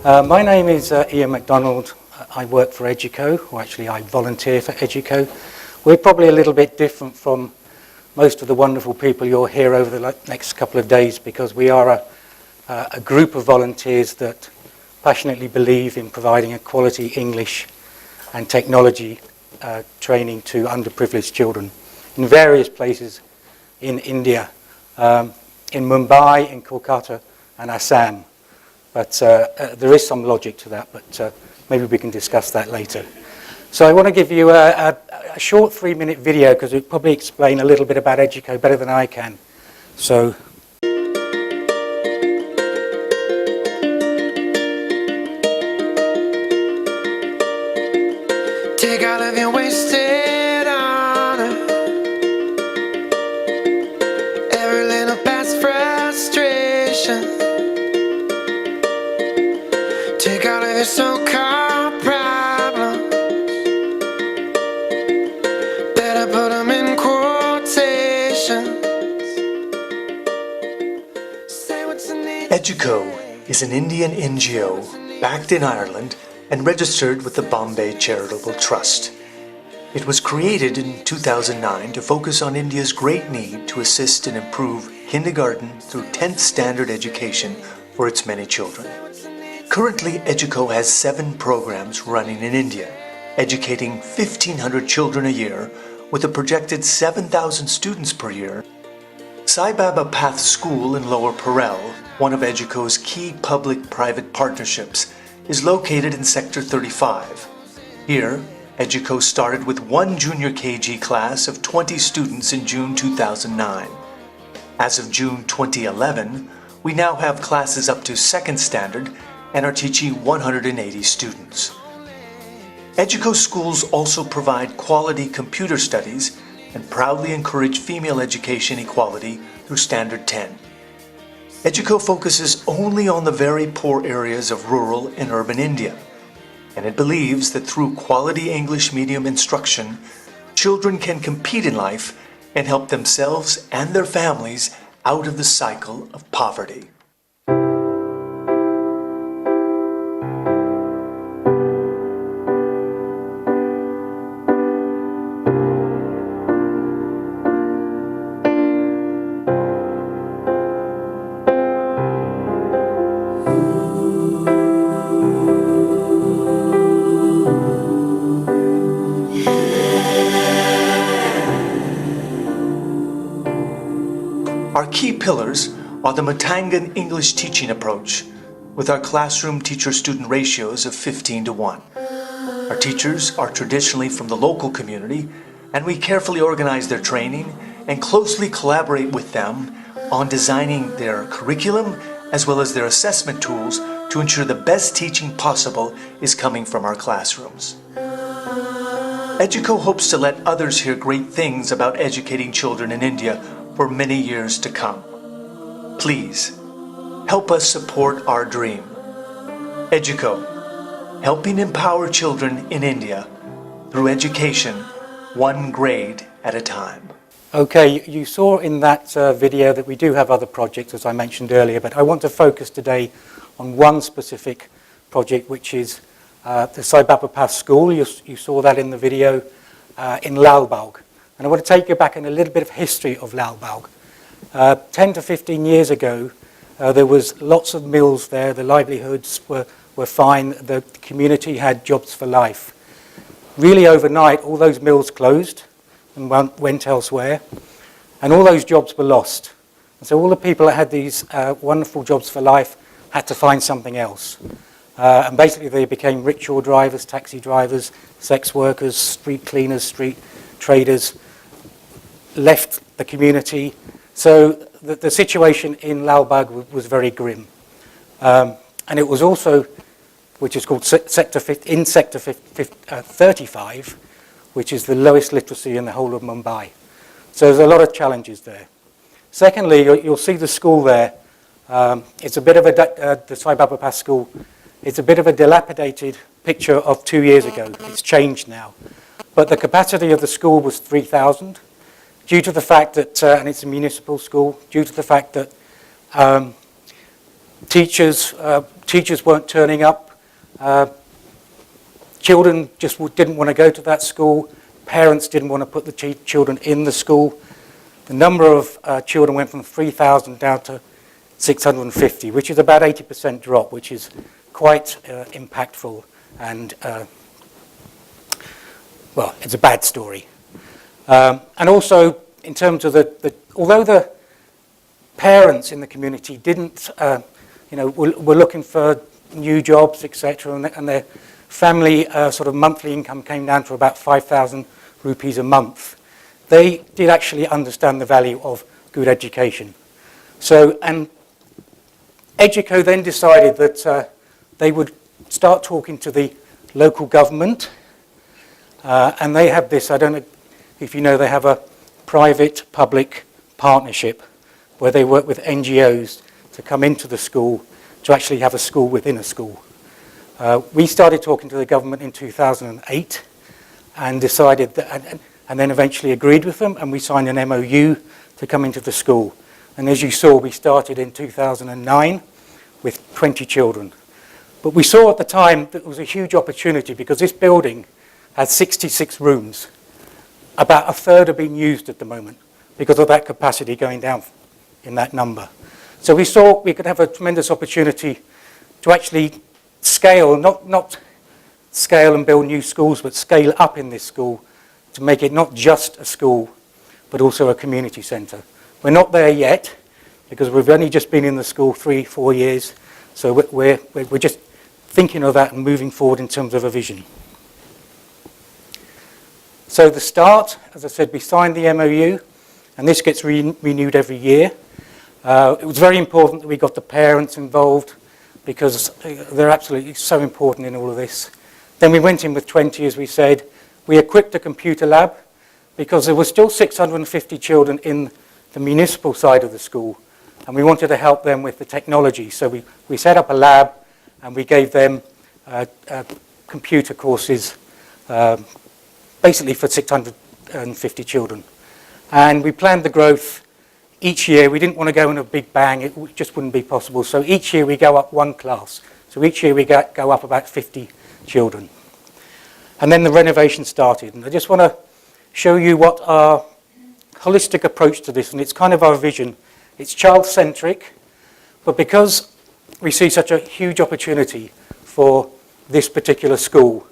My name is Iain mcDonald. I work for Educo, or actually I volunteer for Educo. We're probably a little bit different from most of the wonderful people you'll hear over the next couple of days, because we are a group of volunteers that passionately believe in providing a quality English and technology training to underprivileged children in various places in India, in Mumbai, in Kolkata and Assam. But there is some logic to that, but maybe we can discuss that later. So I want to give you a short 3-minute video because it'll probably explain a little bit about Educo better than I can. So. Take all of your wasted honor, every little past frustration. Take all of your so-called problems, better put them in quotations. Say what's the need. Educo is an Indian NGO backed in Ireland and registered with the Bombay Charitable Trust. It was created in 2009 to focus on India's great need to assist and improve kindergarten through 10th standard education for its many children. Currently, Educo has 7 programs running in India, educating 1,500 children a year with a projected 7,000 students per year. Sai Baba Path School in Lower Parel, one of Educo's key public-private partnerships, is located in Sector 35. Here, Educo started with 1 junior KG class of 20 students in June 2009. As of June 2011, we now have classes up to 2nd standard and are teaching 180 students. Educo schools also provide quality computer studies and proudly encourage female education equality through Standard 10. Educo focuses only on the very poor areas of rural and urban India, and it believes that through quality English medium instruction, children can compete in life and help themselves and their families out of the cycle of poverty. Our key pillars are the Matangan English teaching approach, with our classroom teacher-student ratios of 15:1. Our teachers are traditionally from the local community, and we carefully organize their training and closely collaborate with them on designing their curriculum as well as their assessment tools to ensure the best teaching possible is coming from our classrooms. Educo hopes to let others hear great things about educating children in India for many years to come. Please, help us support our dream. Educo, helping empower children in India through education, 1 grade at a time. Okay, you saw in that video that we do have other projects, as I mentioned earlier, but I want to focus today on one specific project, which is the Sai Baba Path School. You saw that in the video in Lalbaug. And I want to take you back in a little bit of history of Lalbaug. 10 to 15 years ago, there was lots of mills there. The livelihoods were fine. The community had jobs for life. Really overnight, all those mills closed and went elsewhere. And all those jobs were lost. And so all the people that had these wonderful jobs for life had to find something else. And basically they became rickshaw drivers, taxi drivers, sex workers, street cleaners, street traders, left the community. So the situation in Lalbaug was very grim. And it was also, which is called Sector 35, which is the lowest literacy in the whole of Mumbai. So there's a lot of challenges there. Secondly, you'll see the school there. It's a bit of the Sai Baba Path School. It's a bit of a dilapidated picture of 2 years ago. It's changed now. But the capacity of the school was 3,000. Due to the fact that, and it's a municipal school, due to the fact that teachers teachers weren't turning up, children just didn't want to go to that school, parents didn't want to put the children in the school. The number of children went from 3,000 down to 650, which is about 80% drop, which is quite impactful, and well, it's a bad story. And also, in terms of although the parents in the community didn't, were looking for new jobs, etc., and their family sort of monthly income came down to about 5,000 rupees a month, they did actually understand the value of good education. So, and Educo then decided that they would start talking to the local government, and they have this, I don't know if you know, they have a private-public partnership where they work with NGOs to come into the school to actually have a school within a school. We started talking to the government in 2008 and decided that, and then eventually agreed with them, and we signed an MOU to come into the school. And as you saw, we started in 2009 with 20 children. But we saw at the time that there was a huge opportunity because this building had 66 rooms. About a third are being used at the moment because of that capacity going down in that number. So we saw we could have a tremendous opportunity to actually scale, not scale and build new schools, but scale up in this school to make it not just a school, but also a community centre. We're not there yet because we've only just been in the school 3-4 years, so we're just thinking of that and moving forward in terms of a vision. So the start, as I said, we signed the MOU, and this gets renewed every year. It was very important that we got the parents involved because they're absolutely so important in all of this. Then we went in with 20, as we said. We equipped a computer lab because there were still 650 children in the municipal side of the school, and we wanted to help them with the technology. So we set up a lab and we gave them computer courses basically for 650 children. And we planned the growth each year. We didn't want to go in a big bang, it just wouldn't be possible. So each year we go up one class. So each year we go up about 50 children. And then the renovation started. And I just want to show you what our holistic approach to this, and it's kind of our vision. It's child-centric, but because we see such a huge opportunity for this particular school,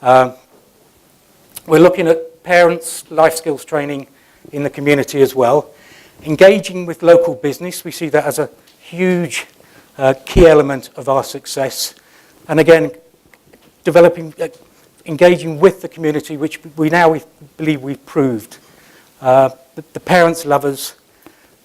we're looking at parents' life skills training in the community as well. Engaging with local business, we see that as a huge key element of our success. And again, engaging with the community, which we believe we've proved. The parents love us,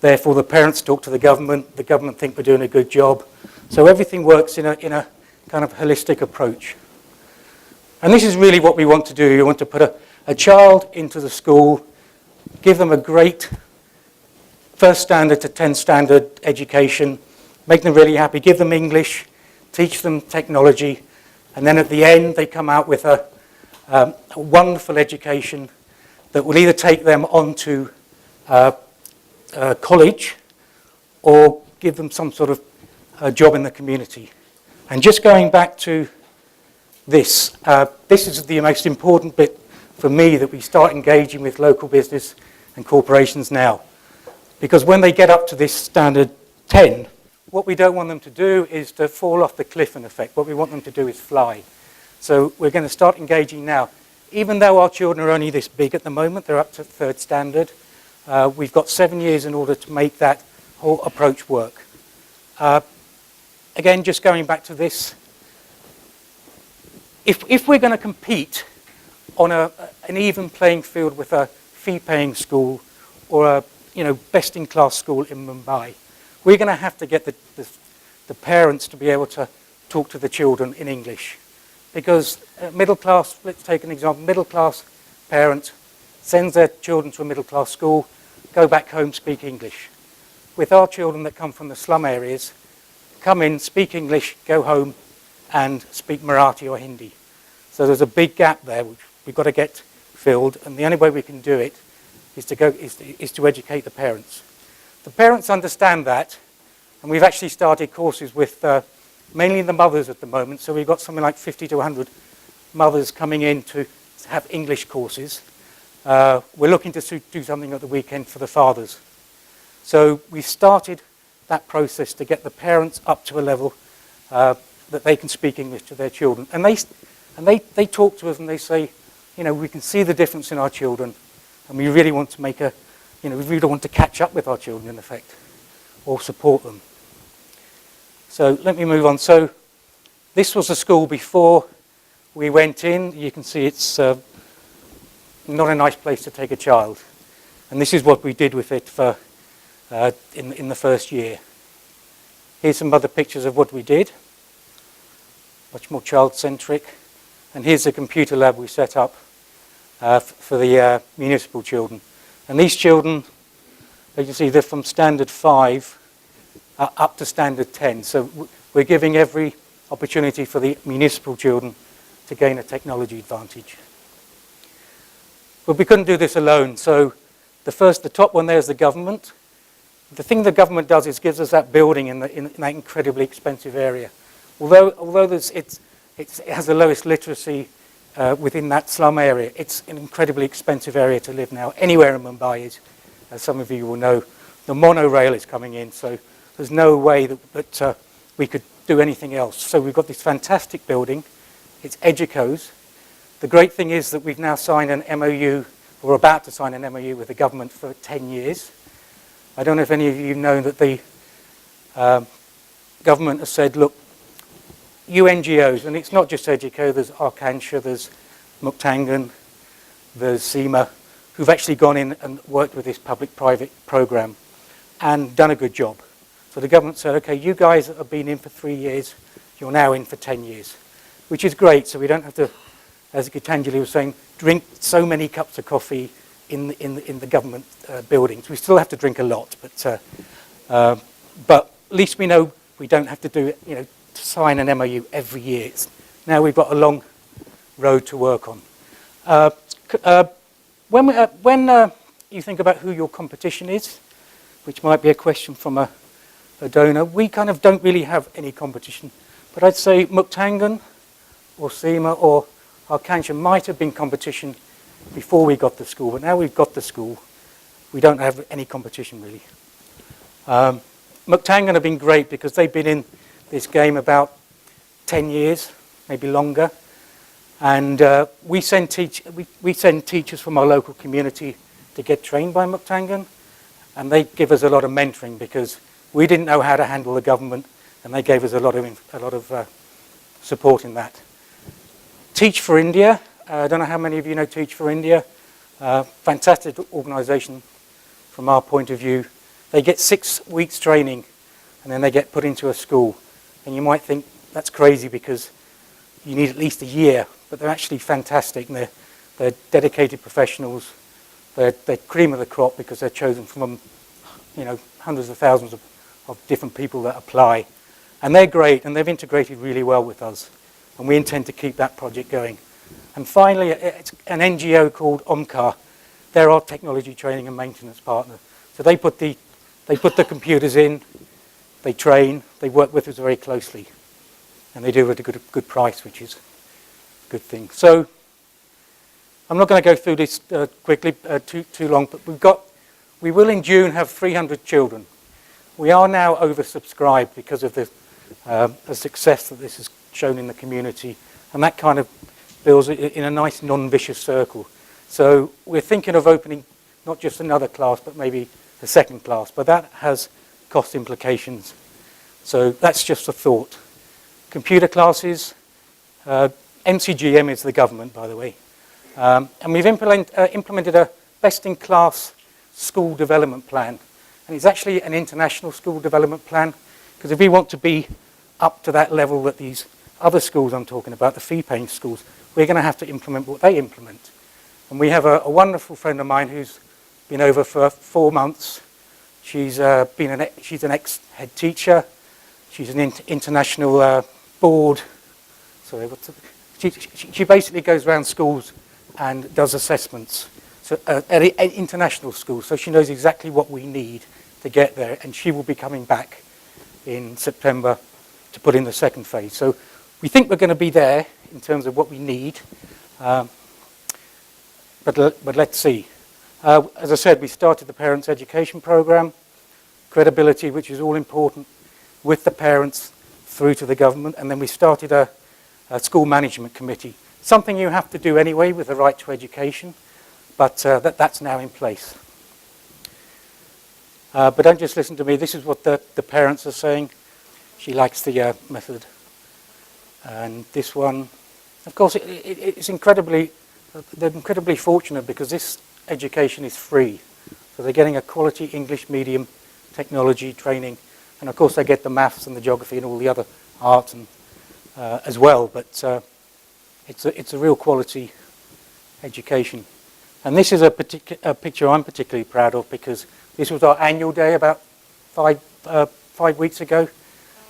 therefore the parents talk to the government think we're doing a good job. So everything works in a kind of holistic approach. And this is really what we want to do. We want to put a child into the school, give them a great first standard to 10 standard education, make them really happy, give them English, teach them technology, and then at the end they come out with a wonderful education that will either take them on to college or give them some sort of job in the community. And just going back to this, this is the most important bit for me, that we start engaging with local business and corporations now. Because when they get up to this standard 10, what we don't want them to do is to fall off the cliff, in effect. What we want them to do is fly. So we're going to start engaging now. Even though our children are only this big at the moment, they're up to third standard, we've got 7 years in order to make that whole approach work. Again, just going back to this, if we're going to compete on an even playing field with a fee-paying school or a best-in-class school in Mumbai, we're going to have to get the parents to be able to talk to the children in English. Because middle class, let's take an example, middle class parent sends their children to a middle class school, go back home, speak English. With our children that come from the slum areas, come in, speak English, go home and speak Marathi or Hindi. So there's a big gap there which we've got to get filled, and the only way we can do it is to educate the parents. The parents understand that, and we've actually started courses with mainly the mothers at the moment. So we've got something like 50 to 100 mothers coming in to have English courses. We're looking to do something at the weekend for the fathers. So we started that process to get the parents up to a level that they can speak English to their children. And they talk to us and they say, you know, we can see the difference in our children, and we really want to make we really want to catch up with our children, in effect, or support them. So let me move on. So this was the school before we went in. You can see it's not a nice place to take a child. And this is what we did with it for in the first year. Here's some other pictures of what we did. Much more child-centric. And here's the computer lab we set up for the municipal children. And these children, as you can see, they're from standard 5 up to standard 10. So we're giving every opportunity for the municipal children to gain a technology advantage. But we couldn't do this alone. So the top one there is the government. The thing the government does is gives us that building in that incredibly expensive area. Although it has the lowest literacy within that slum area, it's an incredibly expensive area to live now. Anywhere in Mumbai is, as some of you will know, the monorail is coming in, so there's no way that we could do anything else. So we've got this fantastic building. It's Educo's. The great thing is that we've now signed an MOU, or about to sign an MOU with the government for 10 years. I don't know if any of you know that the government has said, look, you NGOs, and it's not just Educo, there's Arkansha, there's mcDonald, there's SEMA, who've actually gone in and worked with this public-private program and done a good job. So the government said, okay, you guys have been in for 3 years, you're now in for 10 years, which is great. So we don't have to, as Gitanjali was saying, drink so many cups of coffee in the government buildings. We still have to drink a lot, but at least we know we don't have to do it, you know, to sign an MOU every year. Now we've got a long road to work on. When you think about who your competition is, which might be a question from a donor, we kind of don't really have any competition. But I'd say mcDonald or SEMA or Arkansha might have been competition before we got the school, but now we've got the school, we don't have any competition really. mcDonald have been great because they've been in this game about 10 years, maybe longer. And we send teachers from our local community to get trained by mcDonald, and they give us a lot of mentoring because we didn't know how to handle the government, and they gave us a lot of support in that. Teach for India. I don't know how many of you know Teach for India. Fantastic organisation from our point of view. They get 6 weeks training, and then they get put into a school. And you might think that's crazy because you need at least a year, but they're actually fantastic, and they're dedicated professionals. They're cream of the crop because they're chosen from, you know, hundreds of thousands of different people that apply. And they're great, and they've integrated really well with us. And we intend to keep that project going. And finally, it's an NGO called OMCAR. They're our technology training and maintenance partner. So they put the computers in, they train, they work with us very closely. And they do it at a good price, which is a good thing. So I'm not going to go through this quickly, too long, but we will in June have 300 children. We are now oversubscribed because of the success that this has shown in the community, and that kind of builds it in a nice non-vicious circle. So we're thinking of opening not just another class, but maybe a second class, but that has cost implications. So that's just a thought. Computer classes, MCGM is the government, by the way, and we've implemented a best-in-class school development plan, and it's actually an international school development plan, because if we want to be up to that level that these other schools I'm talking about, the fee-paying schools, we're going to have to implement what they implement. And we have a wonderful friend of mine who's been over for 4 months. She's an ex-head teacher. She's an international board. Sorry, she basically goes around schools and does assessments. So at international schools, so she knows exactly what we need to get there. And she will be coming back in September to put in the second phase. So we think we're going to be there in terms of what we need, but let's see. As I said, we started the Parents Education Programme, credibility, which is all important, with the parents through to the government, and then we started a school management committee, something you have to do anyway with the right to education, but that's now in place. But don't just listen to me, this is what the parents are saying. She likes the method. And this one, of course, it's they're incredibly fortunate because this education is free. So they're getting a quality English medium technology training, and of course they get the maths and the geography and all the other arts and, as well, but it's a real quality education. And this is a picture I'm particularly proud of because this was our annual day about 5 weeks ago,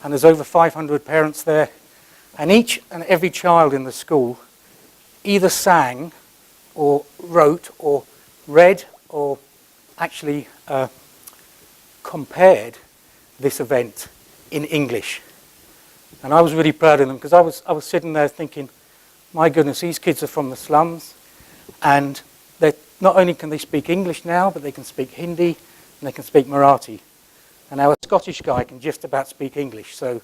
and there's over 500 parents there, and each and every child in the school either sang or wrote or read or actually compared this event in English. And I was really proud of them because I was sitting there thinking, my goodness, these kids are from the slums, and not only can they speak English now, but they can speak Hindi and they can speak Marathi. And our Scottish guy can just about speak English. So,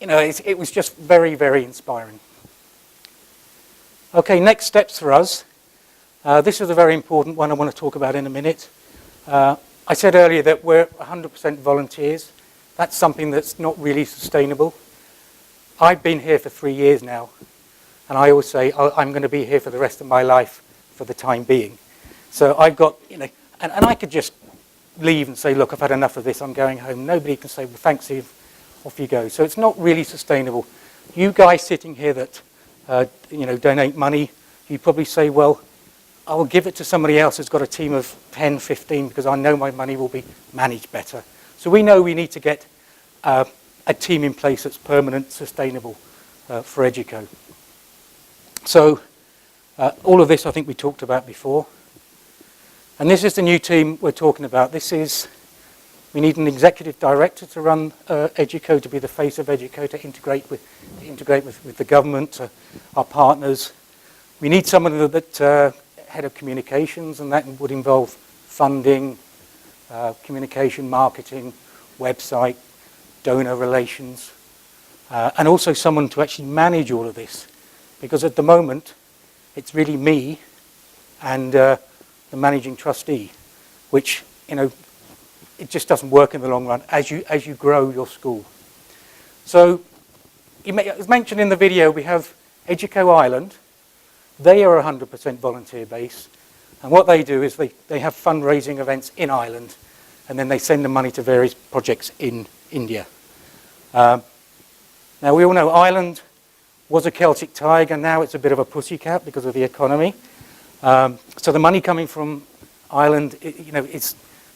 you know, it was just very, very inspiring. Okay, next steps for us. This is a very important one I want to talk about in a minute. I said earlier that we're 100% volunteers. That's something that's not really sustainable. I've been here for 3 years now, and I always say I'm going to be here for the rest of my life for the time being. So I've got, you know, and I could just leave and say, look, I've had enough of this, I'm going home. Nobody can say, well, thanks, Steve, off you go. So it's not really sustainable. You guys sitting here that, you know, donate money, you probably say, well, I will give it to somebody else who's got a team of 10, 15, because I know my money will be managed better. So we know we need to get a team in place that's permanent, sustainable for Educo. So all of this I think we talked about before. And this is the new team we're talking about. We need an executive director to run Educo, to be the face of Educo, to integrate with the government, our partners. We need someone that head of communications, and that would involve funding, communication, marketing, website, donor relations, and also someone to actually manage all of this. Because at the moment, it's really me and the managing trustee, which, you know, it just doesn't work in the long run as you grow your school. So, as mentioned in the video, we have Educo Ireland. They are 100% volunteer base, and what they do is they have fundraising events in Ireland, and then they send the money to various projects in India. Now we all know Ireland was a Celtic tiger, now it's a bit of a pussycat because of the economy. So the money coming from Ireland, you know,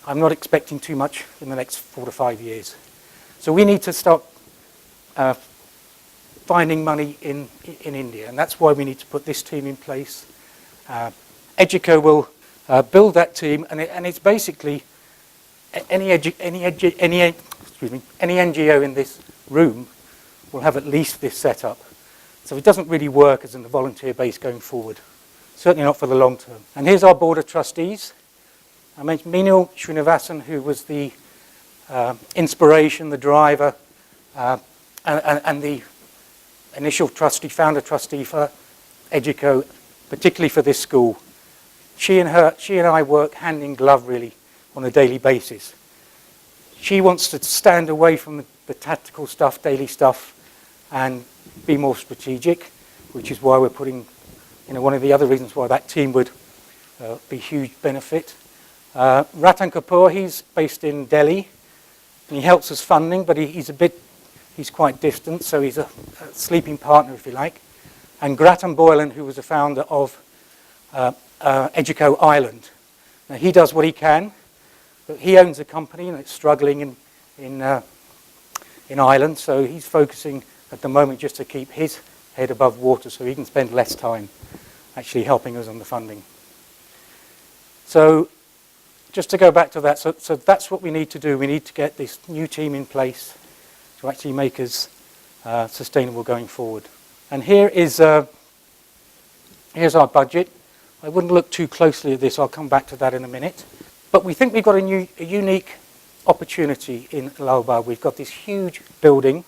I'm not expecting too much in the next 4 to 5 years. So we need to start finding money in India, and that's why we need to put this team in place. Educo will build that team, and it's basically any NGO in this room will have at least this setup. So it doesn't really work as in the volunteer base going forward, certainly not for the long term. And here's our board of trustees. I mentioned Meenal Srinivasan, who was the inspiration, the driver, and the initial founder trustee for Educo, particularly for this school. She and I work hand in glove really on a daily basis. She wants to stand away from the tactical stuff, daily stuff, and be more strategic, which is why we're putting, you know, one of the other reasons why that team would be a huge benefit. Ratan Kapoor, he's based in Delhi, and he helps us funding, but he's quite distant, so he's a sleeping partner, if you like. And Grattan Boylan, who was the founder of Educo Ireland. Now, he does what he can, but he owns a company and it's struggling in Ireland, so he's focusing at the moment just to keep his head above water so he can spend less time actually helping us on the funding. So just to go back to that, so that's what we need to do. We need to get this new team in place to actually make us sustainable going forward. And here is here's our budget. I wouldn't look too closely at this, I'll come back to that in a minute. But we think we've got a unique opportunity in Lalbagh. We've got this huge building.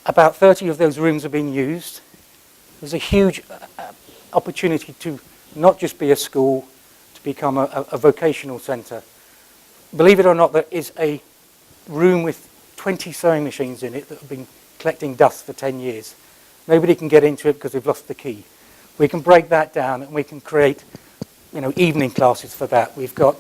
About 30 of those rooms are being used. There's a huge opportunity to not just be a school, to become a vocational centre. Believe it or not, there is a room with 20 sewing machines in it that have been collecting dust for 10 years. Nobody can get into it because they've lost the key. We can break that down and we can create, evening classes for that. We've got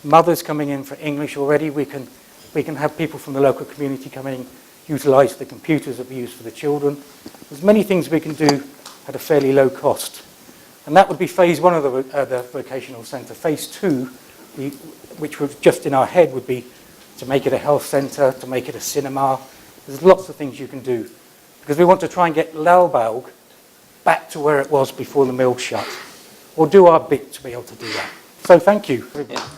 mothers coming in for English already. We can have people from the local community come in, utilise the computers that we use for the children. There's many things we can do at a fairly low cost. And that would be phase one of the vocational centre. Phase two, which was just in our head, would be to make it a health centre, to make it a cinema. There's lots of things you can do. Because we want to try and get Lalbagh back to where it was before the mill shut. Or do our bit to be able to do that. So thank you. Yeah.